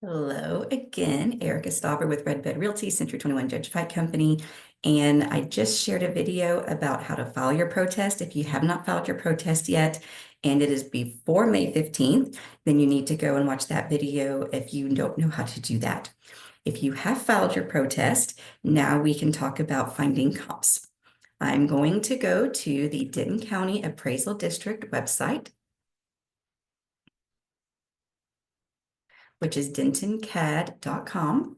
Hello again, Erica Stauber with Red Bed Realty, Century 21 Gentrified Company. And I just shared a video about how to file your protest. If you have not filed your protest yet, and it is before May 15th, then you need to go and watch that video if you don't know how to do that. If you have filed your protest, now we can talk about finding comps. I'm going to go to the Denton County Appraisal District website, which is dentoncad.com.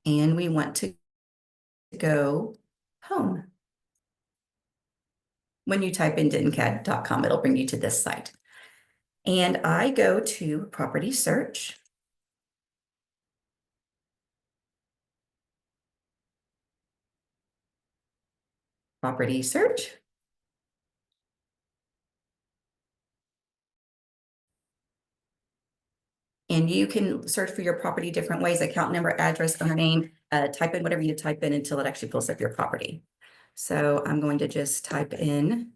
And we want to go home. When you type in dentoncad.com, it'll bring you to this site. And I go to property search. Property search. And you can search for your property different ways, account number, address, owner name, type in whatever you type in until it actually pulls up your property. So I'm going to just type in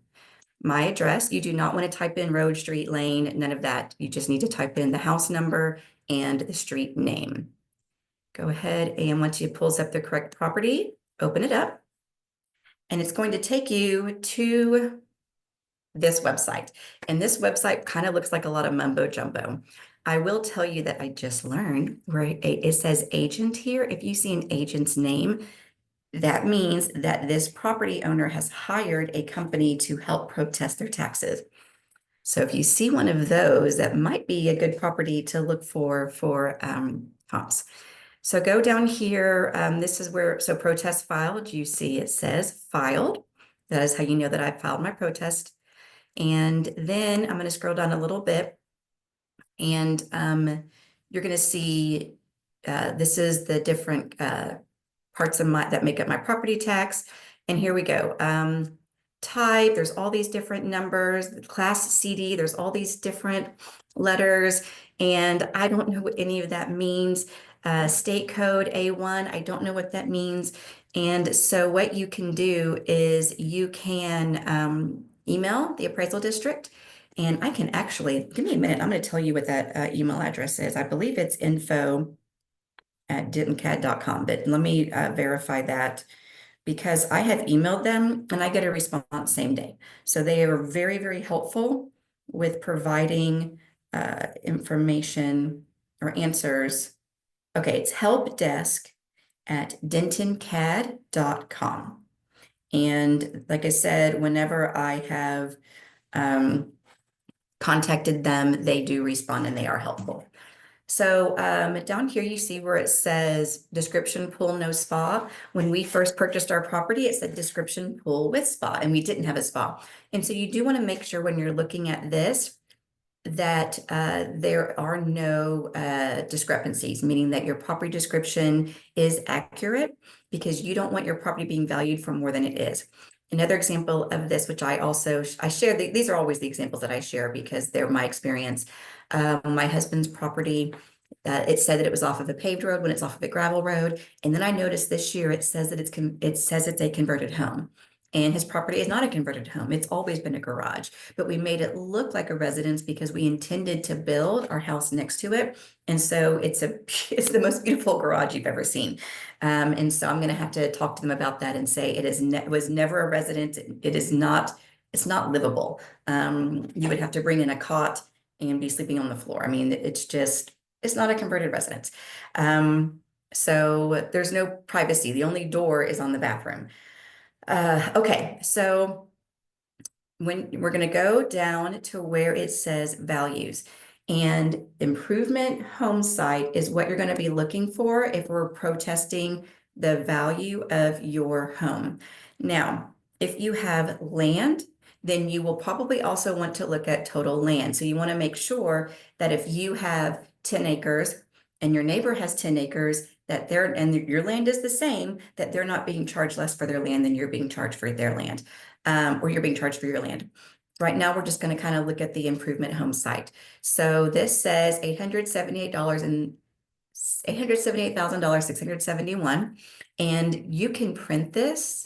my address. You do not want to type in road, street, lane, none of that. You just need to type in the house number and the street name. Go ahead, and once it pulls up the correct property, open it up. And it's going to take you to this website. And this website kind of looks like a lot of mumbo jumbo. I will tell you that I just learned where it says agent here. If you see an agent's name, that means that this property owner has hired a company to help protest their taxes. So if you see one of those, that might be a good property to look for comps. So go down here. This is where, so protest filed, you see it says filed. That is how you know that I filed my protest. And then I'm going to scroll down a little bit, and you're going to see this is the different parts of that make up my property tax. And here we go. Type, there's all these different numbers, class CD, there's all these different letters, and I don't know what any of that means. State code A1, I don't know what that means. And so what you can do is you can email the appraisal district, and I can actually, give me a minute, I'm going to tell you what that email address is. I believe it's info@dentoncad.com, but let me verify that, because I have emailed them and I get a response same day. So they are very, very helpful with providing information or answers. Okay, it's helpdesk@dentoncad.com. And like I said, whenever I have contacted them, they do respond and they are helpful. So down here, you see where it says description pool, no spa. When we first purchased our property, it said description pool with spa, and we didn't have a spa. And so you do want to make sure when you're looking at this that there are no discrepancies, meaning that your property description is accurate, because you don't want your property being valued for more than it is. Another example of this, which I share, these are always the examples that I share because they're my experience. My husband's property, it said that it was off of a paved road when it's off of a gravel road. And then I noticed this year it says that it's a converted home. And his property is not a converted home. It's always been a garage, but we made it look like a residence because we intended to build our house next to it. And so it's the most beautiful garage you've ever seen. And so I'm going to have to talk to them about that and say it was never a residence. It's not livable. You would have to bring in a cot and be sleeping on the floor. I mean, it's not a converted residence. So there's no privacy. The only door is on the bathroom. Okay, so when we're going to go down to where it says values, and improvement home site is what you're going to be looking for if we're protesting the value of your home. Now, if you have land, then you will probably also want to look at total land. So you want to make sure that if you have 10 acres and your neighbor has 10 acres, that your land is the same, that they're not being charged less for their land than you're being charged for their land, or you're being charged for your land. Right now, we're just going to kind of look at the improvement home site. So this says $878,671, and you can print this.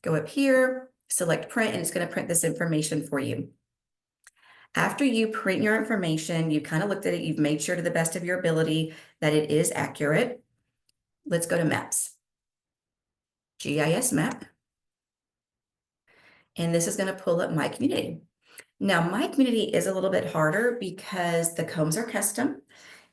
Go up here, select print, and it's going to print this information for you. After you print your information, you kind of looked at it, you've made sure to the best of your ability that it is accurate. Let's go to maps. GIS map. And this is going to pull up my community. Now, my community is a little bit harder because the combs are custom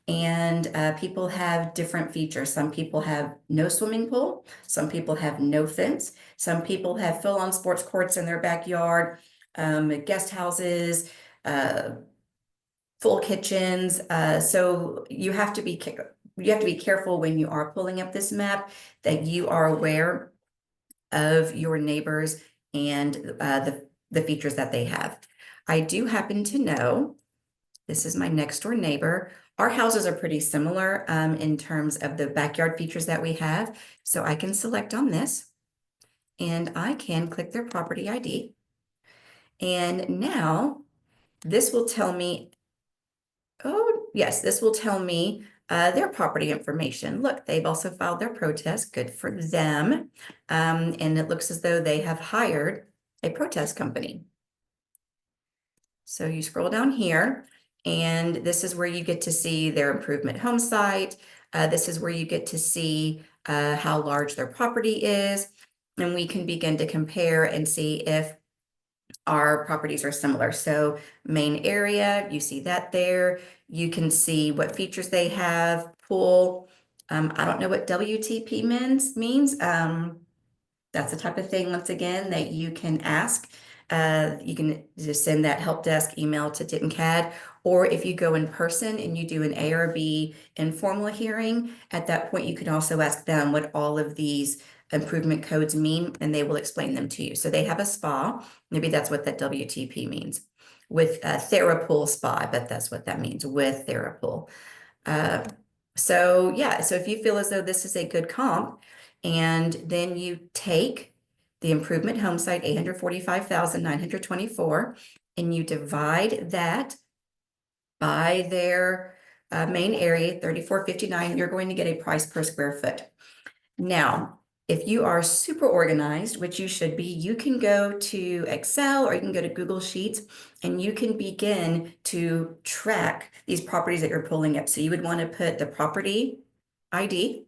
and people have different features. Some people have no swimming pool. Some people have no fence. Some people have full-on sports courts in their backyard, guest houses, full kitchens. So you have to be careful when you are pulling up this map that you are aware of your neighbors and the features that they have. I do happen to know, this is my next door neighbor. Our houses are pretty similar in terms of the backyard features that we have. So I can select on this and I can click their property ID. And now this will tell me, oh yes, this will tell me their property information. Look, they've also filed their protest, good for them. And it looks as though they have hired a protest company. So you scroll down here and this is where you get to see their improvement home site. This is where you get to see how large their property is. And we can begin to compare and see if our properties are similar. So main area, you see that there. You can see what features they have, pool. I don't know what WTP means. That's the type of thing, once again, that you can ask. You can just send that help desk email to Denton CAD, or if you go in person and you do an A or B informal hearing, at that point, you can also ask them what all of these improvement codes mean, and they will explain them to you. So they have a spa. Maybe that's what that WTP means. With Therapool Spa, I bet that's what that means, with Therapool. So yeah, so if you feel as though this is a good comp, and then you take the improvement home site, 845,924, and you divide that by their main area, 3459, you're going to get a price per square foot. Now, if you are super organized, which you should be, you can go to Excel or you can go to Google Sheets and you can begin to track these properties that you're pulling up. So you would want to put the property ID,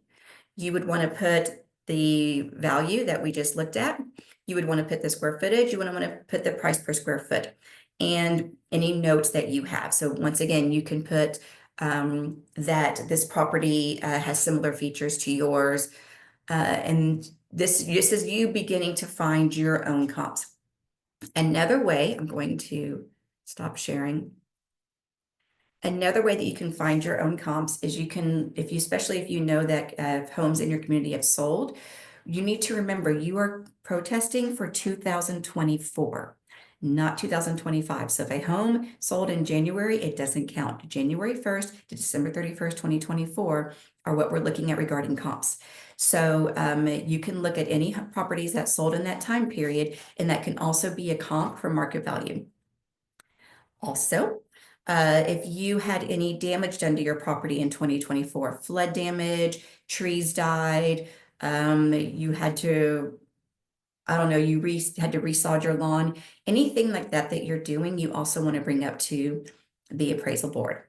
you would want to put the value that we just looked at, you would want to put the square footage, you would want to put the price per square foot, and any notes that you have. So once again, you can put that this property has similar features to yours. And this is you beginning to find your own comps. Another way, I'm going to stop sharing. Another way that you can find your own comps is you can, especially if you know that homes in your community have sold, you need to remember you are protesting for 2024, not 2025. So if a home sold in January, it doesn't count. January 1st to December 31st, 2024 are what we're looking at regarding comps. So you can look at any properties that sold in that time period, and that can also be a comp for market value. Also, if you had any damage done to your property in 2024, flood damage, trees died, you had to, I don't know, you had to resod your lawn, anything like that that you're doing, you also want to bring up to the appraisal board.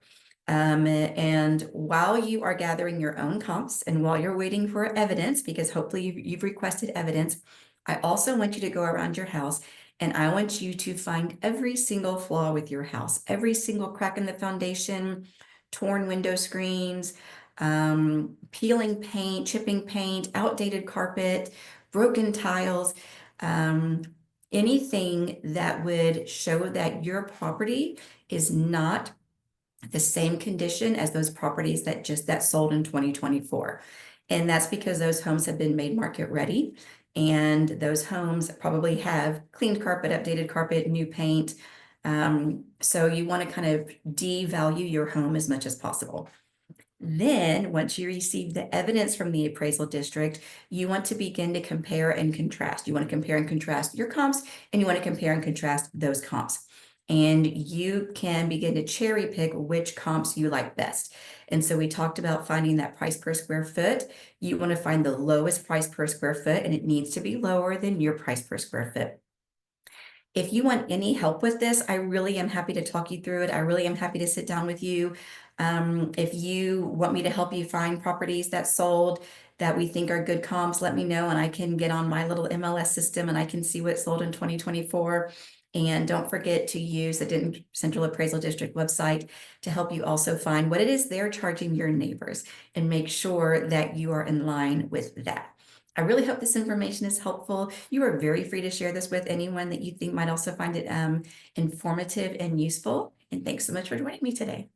And while you are gathering your own comps and while you're waiting for evidence, because hopefully you've requested evidence, I also want you to go around your house and I want you to find every single flaw with your house, every single crack in the foundation, torn window screens, peeling paint, chipping paint, outdated carpet, broken tiles, anything that would show that your property is not the same condition as those properties that sold in 2024. And that's because those homes have been made market ready. And those homes probably have cleaned carpet, updated carpet, new paint. So you want to kind of devalue your home as much as possible. Then, once you receive the evidence from the appraisal district, you want to begin to compare and contrast. You want to compare and contrast your comps, and you want to compare and contrast those comps. And you can begin to cherry pick which comps you like best. And so we talked about finding that price per square foot. You want to find the lowest price per square foot, and it needs to be lower than your price per square foot. If you want any help with this, I really am happy to talk you through it. I really am happy to sit down with you. If you want me to help you find properties that sold that we think are good comps, let me know and I can get on my little MLS system and I can see what sold in 2024. And don't forget to use the Denton Central Appraisal District website to help you also find what it is they're charging your neighbors and make sure that you are in line with that. I really hope this information is helpful. You are very free to share this with anyone that you think might also find it informative and useful. And thanks so much for joining me today.